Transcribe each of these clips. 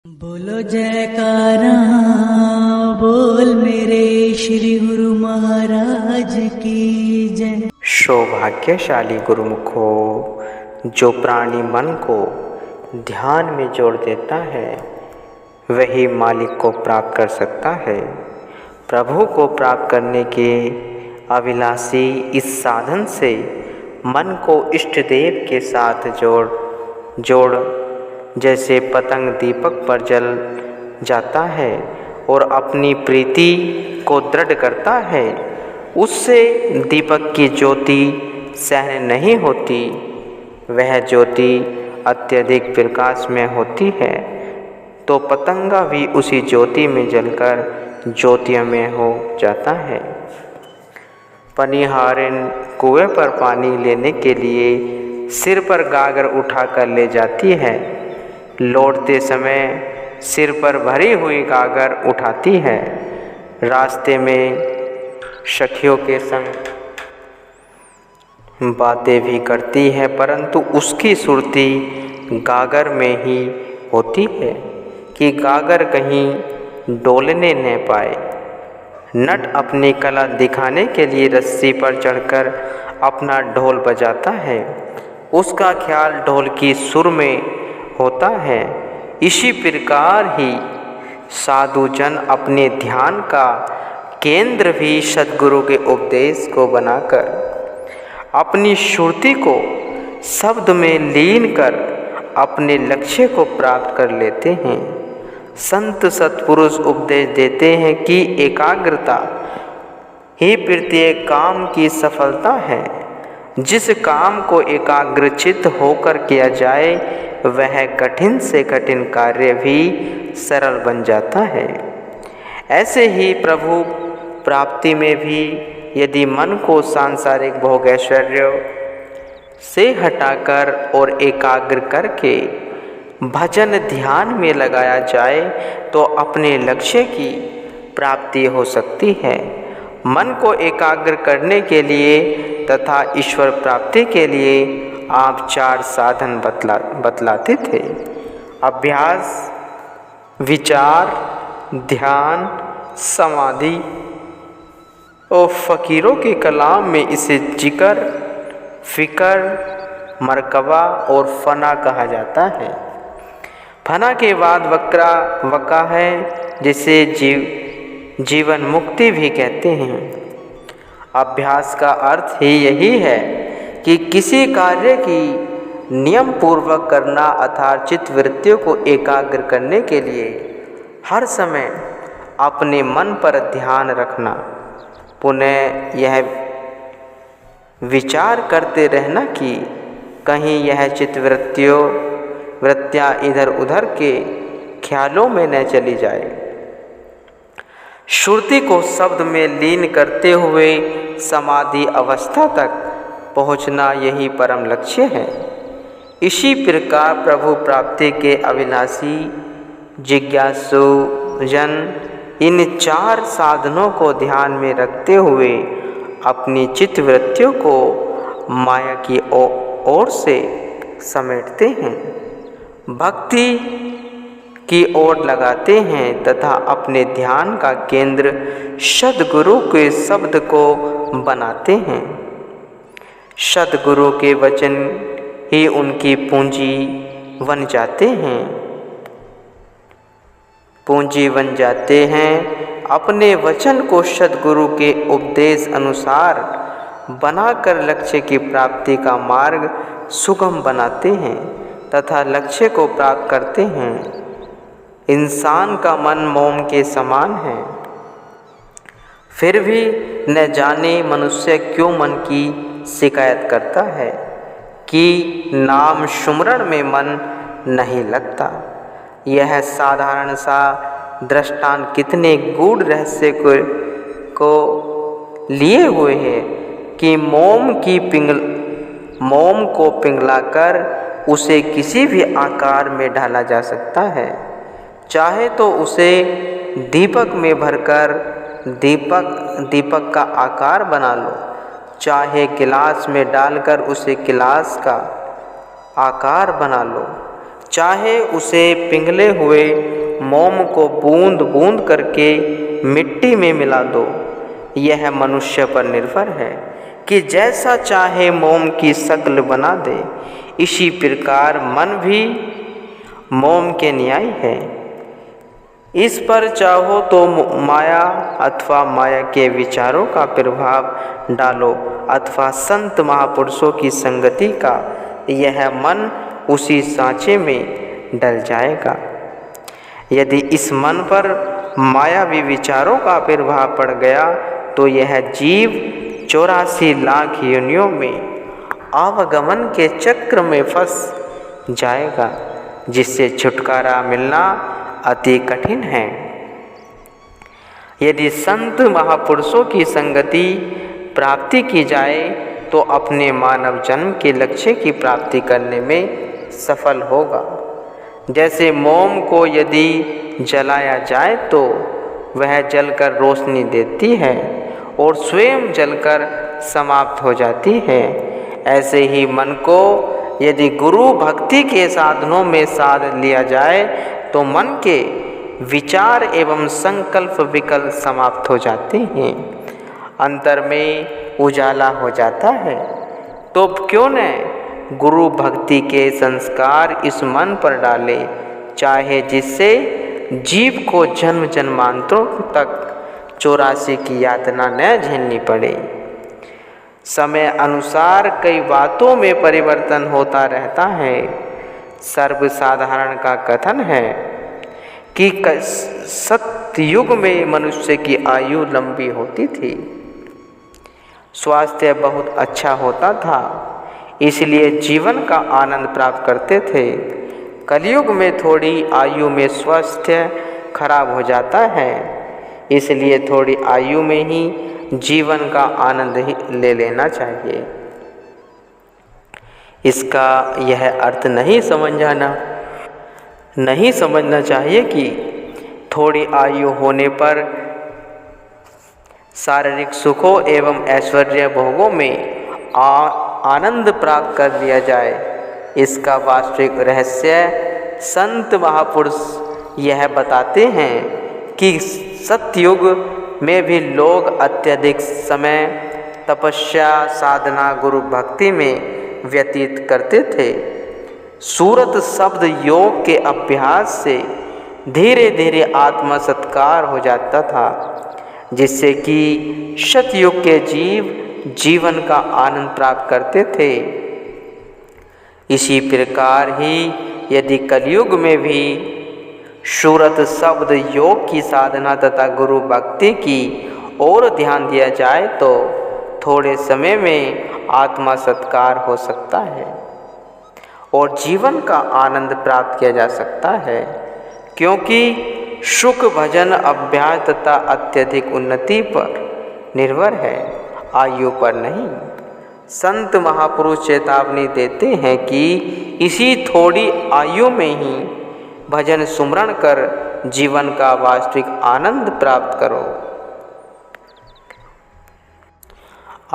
बोलो जयकारा बोल मेरे श्री गुरु महाराज की जय। सौभाग्यशाली गुरुमुखो, जो प्राणी मन को ध्यान में जोड़ देता है वही मालिक को प्राप्त कर सकता है। प्रभु को प्राप्त करने के अभिलाषी इस साधन से मन को इष्ट देव के साथ जोड़ जैसे पतंग दीपक पर जल जाता है और अपनी प्रीति को दृढ़ करता है, उससे दीपक की ज्योति सहन नहीं होती। वह ज्योति अत्यधिक प्रकाश में होती है तो पतंगा भी उसी ज्योति में जलकर ज्योतिर्मय हो जाता है। पनिहारिन कुएं पर पानी लेने के लिए सिर पर गागर उठाकर ले जाती है। लौटते समय सिर पर भरी हुई गागर उठाती है। रास्ते में सखियों के संग बातें भी करती है, परंतु उसकी सुरती गागर में ही होती है कि गागर कहीं डोलने न पाए। नट अपनी कला दिखाने के लिए रस्सी पर चढ़कर अपना ढोल बजाता है। उसका ख्याल ढोल की सुर में होता है। इसी प्रकार ही साधु जन अपने ध्यान का केंद्र भी सद्गुरु के उपदेश को बनाकर अपनी श्रुति को शब्द में लीन कर अपने लक्ष्य को प्राप्त कर लेते हैं। संत सत्पुरुष उपदेश देते हैं कि एकाग्रता ही प्रत्येक काम की सफलता है। जिस काम को एकाग्रचित्त होकर किया जाए वह कठिन से कठिन कार्य भी सरल बन जाता है। ऐसे ही प्रभु प्राप्ति में भी यदि मन को सांसारिक भोग ऐश्वर्य से हटाकर और एकाग्र करके भजन ध्यान में लगाया जाए तो अपने लक्ष्य की प्राप्ति हो सकती है। मन को एकाग्र करने के लिए तथा ईश्वर प्राप्ति के लिए आप 4 साधन बतलाते थे: अभ्यास, विचार, ध्यान, समाधि और फ़कीरों के कलाम में इसे जिक्र, फ़िक्र, मरकबा और फना कहा जाता है। फना के बाद वक्रा है, जिसे जीवन मुक्ति भी कहते हैं। अभ्यास का अर्थ ही यही है कि किसी कार्य की नियम पूर्वक करना अर्थात चित्त वृत्तियों को एकाग्र करने के लिए हर समय अपने मन पर ध्यान रखना। पुनः यह विचार करते रहना कि कहीं यह चित्त वृत्तियाँ इधर उधर के ख्यालों में न चली जाए। श्रुति को शब्द में लीन करते हुए समाधि अवस्था तक पहुँचना यही परम लक्ष्य है। इसी प्रकार प्रभु प्राप्ति के अभिलाषी जिज्ञासु जन इन 4 साधनों को ध्यान में रखते हुए अपनी चित्तवृत्तियों को माया की ओर से समेटते हैं, भक्ति की ओर लगाते हैं तथा अपने ध्यान का केंद्र सद्गुरु के शब्द को बनाते हैं। सद्गुरु के वचन ही उनकी पूंजी बन जाते हैं। अपने वचन को सद्गुरु के उपदेश अनुसार बनाकर लक्ष्य की प्राप्ति का मार्ग सुगम बनाते हैं तथा लक्ष्य को प्राप्त करते हैं। इंसान का मन मोम के समान है, फिर भी न जाने मनुष्य क्यों मन की शिकायत करता है कि नाम सुमरण में मन नहीं लगता। यह साधारण सा दृष्टांत कितने गूढ़ रहस्य को लिए हुए है कि मोम को पिघलाकर उसे किसी भी आकार में ढाला जा सकता है। चाहे तो उसे दीपक में भरकर दीपक का आकार बना लो, चाहे गिलास में डालकर उसे गिलास का आकार बना लो, चाहे उसे पिघले हुए मोम को बूंद बूंद करके मिट्टी में मिला दो। यह मनुष्य पर निर्भर है कि जैसा चाहे मोम की शक्ल बना दे। इसी प्रकार मन भी मोम के न्याय है। इस पर चाहो तो माया अथवा माया के विचारों का प्रभाव डालो अथवा संत महापुरुषों की संगति का, यह मन उसी सांचे में डल जाएगा। यदि इस मन पर मायावी विचारों का प्रभाव पड़ गया तो यह जीव 84 लाख योनियों में आवागमन के चक्र में फंस जाएगा, जिससे छुटकारा मिलना अति कठिन है। यदि संत महापुरुषों की संगति प्राप्ति की जाए तो अपने मानव जन्म के लक्ष्य की प्राप्ति करने में सफल होगा। जैसे मोम को यदि जलाया जाए तो वह जलकर रोशनी देती है और स्वयं जलकर समाप्त हो जाती है, ऐसे ही मन को यदि गुरु भक्ति के साधनों में साध लिया जाए तो मन के विचार एवं संकल्प विकल्प समाप्त हो जाते हैं, अंतर में उजाला हो जाता है। तो क्यों न गुरु भक्ति के संस्कार इस मन पर डाले, चाहे जिससे जीव को जन्म जन्मांतरों तक 84 की यातना न झेलनी पड़े। समय अनुसार कई बातों में परिवर्तन होता रहता है। सर्वसाधारण का कथन है कि सतयुग में मनुष्य की आयु लंबी होती थी, स्वास्थ्य बहुत अच्छा होता था, इसलिए जीवन का आनंद प्राप्त करते थे। कलयुग में थोड़ी आयु में स्वास्थ्य खराब हो जाता है, इसलिए थोड़ी आयु में ही जीवन का आनंद ही ले लेना चाहिए। इसका यह अर्थ नहीं समझना चाहिए कि थोड़ी आयु होने पर शारीरिक सुखों एवं ऐश्वर्य भोगों में आनंद प्राप्त कर लिया जाए। इसका वास्तविक रहस्य संत महापुरुष यह बताते हैं कि सतयुग में भी लोग अत्यधिक समय तपस्या साधना गुरु भक्ति में व्यतीत करते थे। सूरत शब्द योग के अभ्यास से धीरे धीरे आत्मा सत्कार हो जाता था, जिससे कि सतयुग के जीव जीवन का आनंद प्राप्त करते थे। इसी प्रकार ही यदि कलयुग में भी सूरत शब्द योग की साधना तथा गुरु भक्ति की ओर ध्यान दिया जाए तो थोड़े समय में आत्मा सत्कार हो सकता है और जीवन का आनंद प्राप्त किया जा सकता है, क्योंकि सुख भजन अभ्यास तथा अत्यधिक उन्नति पर निर्भर है, आयु पर नहीं। संत महापुरुष चेतावनी देते हैं कि इसी थोड़ी आयु में ही भजन सुमरण कर जीवन का वास्तविक आनंद प्राप्त करो।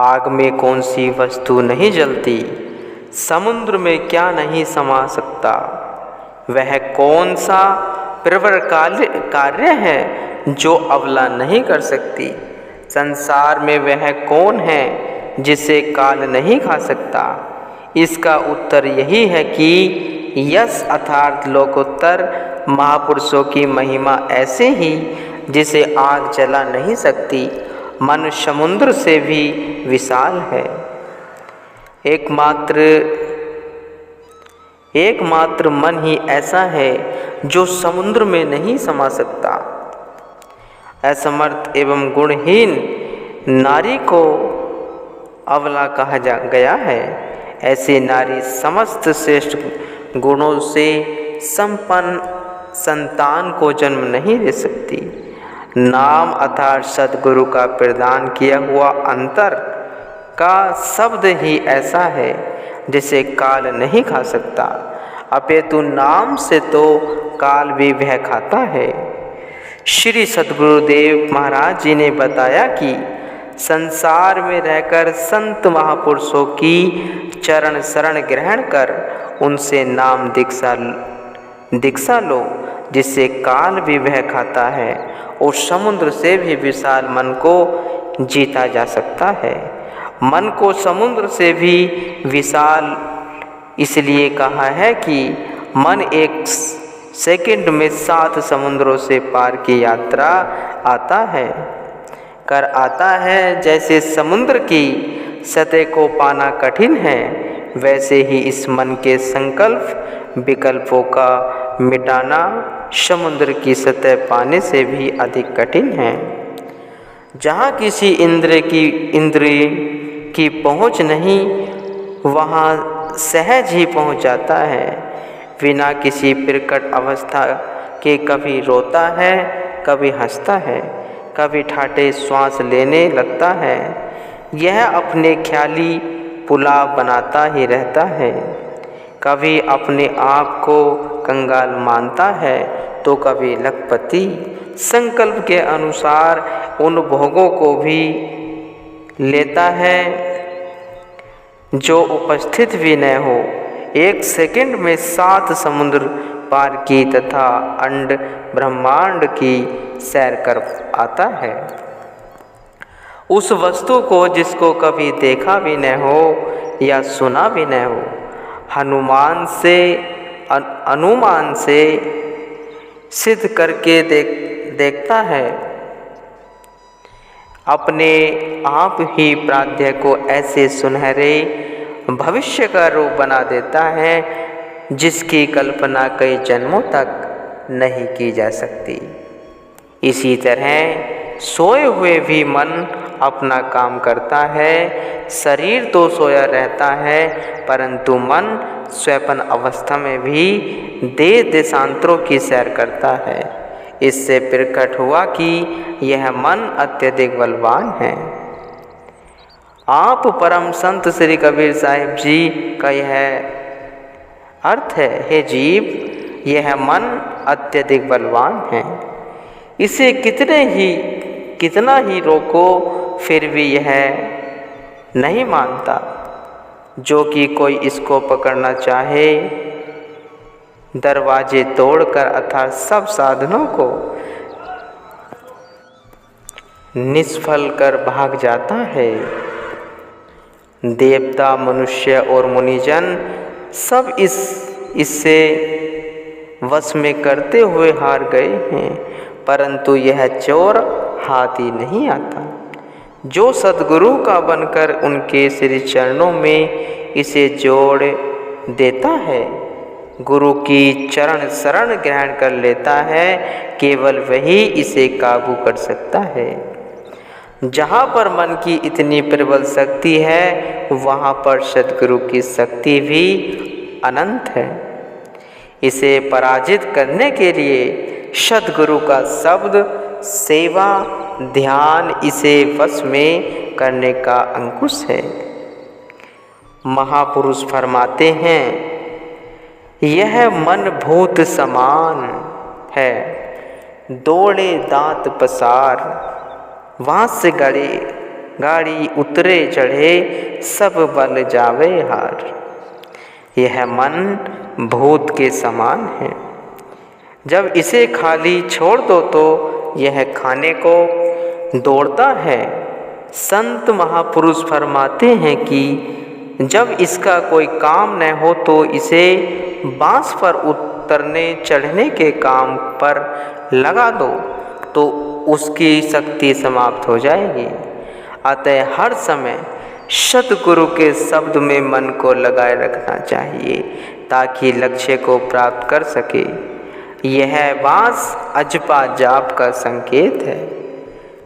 आग में कौन सी वस्तु नहीं जलती, समुद्र में क्या नहीं समा सकता, वह कौन सा प्रवर कार्य है जो अवला नहीं कर सकती, संसार में वह कौन है जिसे काल नहीं खा सकता। इसका उत्तर यही है कि यश अर्थात लोकोत्तर महापुरुषों की महिमा ऐसे ही जिसे आग जला नहीं सकती, मन समुद्र से भी विशाल है। एकमात्र मन ही ऐसा है जो समुद्र में नहीं समा सकता। असमर्थ एवं गुणहीन नारी को अवला कहा गया है। ऐसी नारी समस्त श्रेष्ठ गुणों से संपन्न संतान को जन्म नहीं दे सकती। नाम अर्थात सद्गुरु का प्रदान किया हुआ अंतर का शब्द ही ऐसा है जिसे काल नहीं खा सकता, अपितु नाम से तो काल भी वह खाता है। श्री सद्गुरुदेव महाराज जी ने बताया कि संसार में रहकर संत महापुरुषों की चरण शरण ग्रहण कर उनसे नाम दीक्षा दीक्षा लो, जिससे काल भी बह खाता है और समुद्र से भी विशाल मन को जीता जा सकता है। मन को समुद्र से भी विशाल इसलिए कहा है कि मन एक सेकंड में 7 समुद्रों से पार की यात्रा कर आता है। जैसे समुद्र की सतह को पाना कठिन है, वैसे ही इस मन के संकल्प विकल्पों का मिटाना समुद्र की सतह पाने से भी अधिक कठिन है। जहाँ किसी इंद्रिय की पहुँच नहीं, वहाँ सहज ही पहुँच जाता है। बिना किसी प्रकट अवस्था के कभी रोता है, कभी हंसता है, कभी ठाटे श्वास लेने लगता है। यह अपने ख्याली पुलाव बनाता ही रहता है। कभी अपने आप को कंगाल मानता है, तो कभी लखपति। संकल्प के अनुसार उन भोगों को भी लेता है जो उपस्थित भी न हो। एक सेकंड में 7 समुद्र पार की तथा अंड ब्रह्मांड की सैर कर आता है। उस वस्तु को जिसको कभी देखा भी न हो या सुना भी न हो, अनुमान से सिद्ध करके देखता है। अपने आप ही प्राध्य को ऐसे सुनहरे भविष्य का रूप बना देता है जिसकी कल्पना कई जन्मों तक नहीं की जा सकती। इसी तरह सोए हुए भी मन अपना काम करता है। शरीर तो सोया रहता है, परंतु मन स्वप्न अवस्था में भी देश देशांतरों की सैर करता है। इससे प्रकट हुआ कि यह मन अत्यधिक बलवान है। आप परम संत श्री कबीर साहिब जी का यह अर्थ है, हे जीव, यह मन अत्यधिक बलवान है। इसे कितना ही रोको, फिर भी यह नहीं मानता। जो कि कोई इसको पकड़ना चाहे, दरवाजे तोड़कर अर्थात सब साधनों को निष्फल कर भाग जाता है। देवता, मनुष्य और मुनिजन सब इससे वश में करते हुए हार गए हैं, परंतु यह चोर हाथ ही नहीं आता। जो सद्गुरु का बनकर उनके श्री चरणों में इसे जोड़ देता है, गुरु की चरण शरण ग्रहण कर लेता है, केवल वही इसे काबू कर सकता है। जहाँ पर मन की इतनी प्रबल शक्ति है, वहाँ पर सद्गुरु की शक्ति भी अनंत है। इसे पराजित करने के लिए सद्गुरु का शब्द, सेवा, ध्यान इसे वश में करने का अंकुश है। महापुरुष फरमाते हैं, यह मन भूत समान है, दौड़े दांत पसार, वाँस से गाड़ी उतरे चढ़े, सब बल जावे हार। यह मन भूत के समान है। जब इसे खाली छोड़ दो तो यह खाने को दौड़ता है। संत महापुरुष फरमाते हैं कि जब इसका कोई काम न हो तो इसे बांस पर उतरने चढ़ने के काम पर लगा दो तो उसकी शक्ति समाप्त हो जाएगी। अतः हर समय सद्गुरु के शब्द में मन को लगाए रखना चाहिए ताकि लक्ष्य को प्राप्त कर सके। यह बांस अजपा जाप का संकेत है।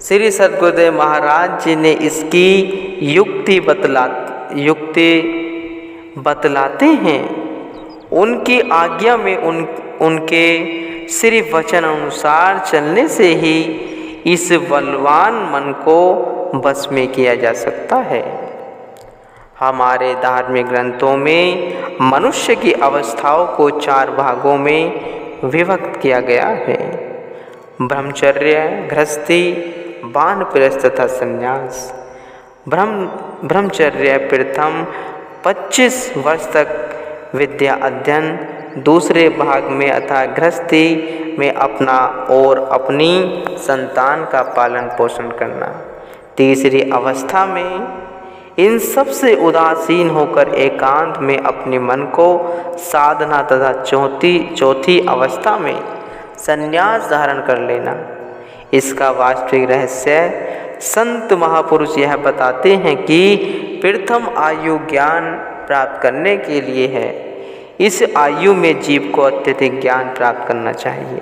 श्री सद्गुरुदेव महाराज जी ने इसकी युक्ति बतलाते हैं। उनकी आज्ञा में उनके श्री वचन अनुसार चलने से ही इस बलवान मन को बस में किया जा सकता है। हमारे धार्मिक ग्रंथों में मनुष्य की अवस्थाओं को 4 भागों में विभक्त किया गया है: ब्रह्मचर्य, गृहस्थी, वानप्रस्थ तथा संन्यास। ब्रह्मचर्य प्रथम 25 वर्ष तक विद्या अध्ययन दूसरे भाग में अर्थात गृहस्थी में अपना और अपनी संतान का पालन पोषण करना। तीसरी अवस्था में इन सब से उदासीन होकर एकांत में अपने मन को साधना तथा चौथी अवस्था में संन्यास धारण कर लेना। इसका वास्तविक रहस्य संत महापुरुष यह बताते हैं कि प्रथम आयु ज्ञान प्राप्त करने के लिए है। इस आयु में जीव को अत्यधिक ज्ञान प्राप्त करना चाहिए,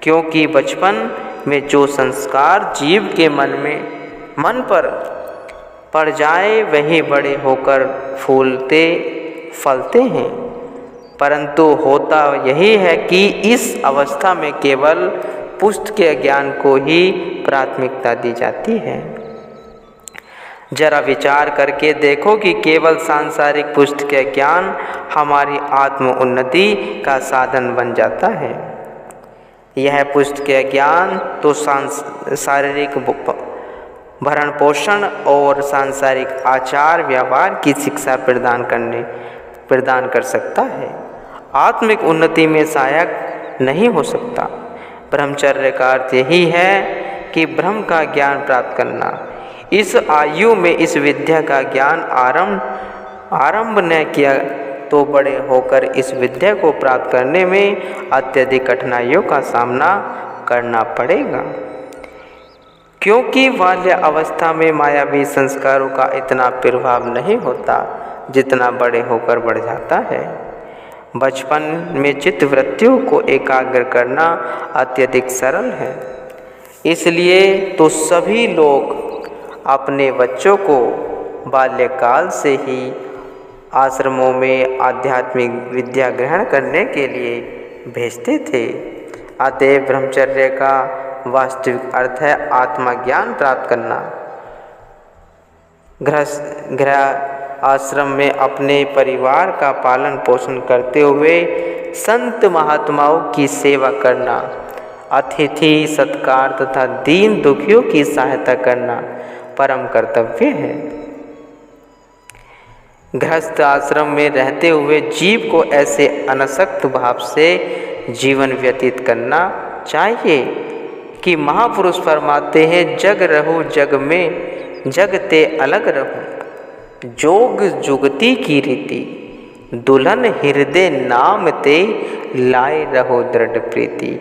क्योंकि बचपन में जो संस्कार जीव के मन पर पड़ जाए वही बड़े होकर फूलते फलते हैं। परंतु होता यही है कि इस अवस्था में केवल पुष्ट के ज्ञान को ही प्राथमिकता दी जाती है। जरा विचार करके देखो कि केवल सांसारिक पुष्ट के ज्ञान हमारी आत्म उन्नति का साधन बन जाता है। यह पुष्ट के ज्ञान तो शारीरिक भरण पोषण और सांसारिक आचार व्यवहार की शिक्षा प्रदान कर सकता है, आत्मिक उन्नति में सहायक नहीं हो सकता। ब्रह्मचर्य का अर्थ यही है कि ब्रह्म का ज्ञान प्राप्त करना। इस आयु में इस विद्या का ज्ञान आरंभ न किया तो बड़े होकर इस विद्या को प्राप्त करने में अत्यधिक कठिनाइयों का सामना करना पड़ेगा, क्योंकि बाल्य अवस्था में मायावी संस्कारों का इतना प्रभाव नहीं होता जितना बड़े होकर बढ़ जाता है। बचपन में चित्त वृत्तियों को एकाग्र करना अत्यधिक सरल है। इसलिए तो सभी लोग अपने बच्चों को बाल्यकाल से ही आश्रमों में आध्यात्मिक विद्या ग्रहण करने के लिए भेजते थे। अतएव ब्रह्मचर्य का वास्तविक अर्थ है आत्मज्ञान प्राप्त करना। गृह आश्रम में अपने परिवार का पालन पोषण करते हुए संत महात्माओं की सेवा करना, अतिथि सत्कार तथा दीन दुखियों की सहायता करना परम कर्तव्य है। गृहस्थ आश्रम में रहते हुए जीव को ऐसे अनासक्त भाव से जीवन व्यतीत करना चाहिए कि महापुरुष फरमाते हैं, जग रहो जग में जगते अलग रहो, जोग जुगती की रीति, दुल्हन हृदय नाम ते लाए रहो दृढ़ प्रीति।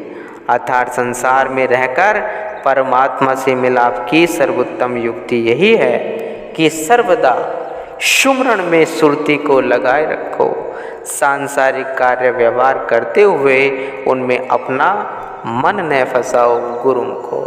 अर्थात संसार में रहकर परमात्मा से मिलाप की सर्वोत्तम युक्ति यही है कि सर्वदा सुमरण में सुरती को लगाए रखो, सांसारिक कार्य व्यवहार करते हुए उनमें अपना मन न फंसाओ गुरुमुखो।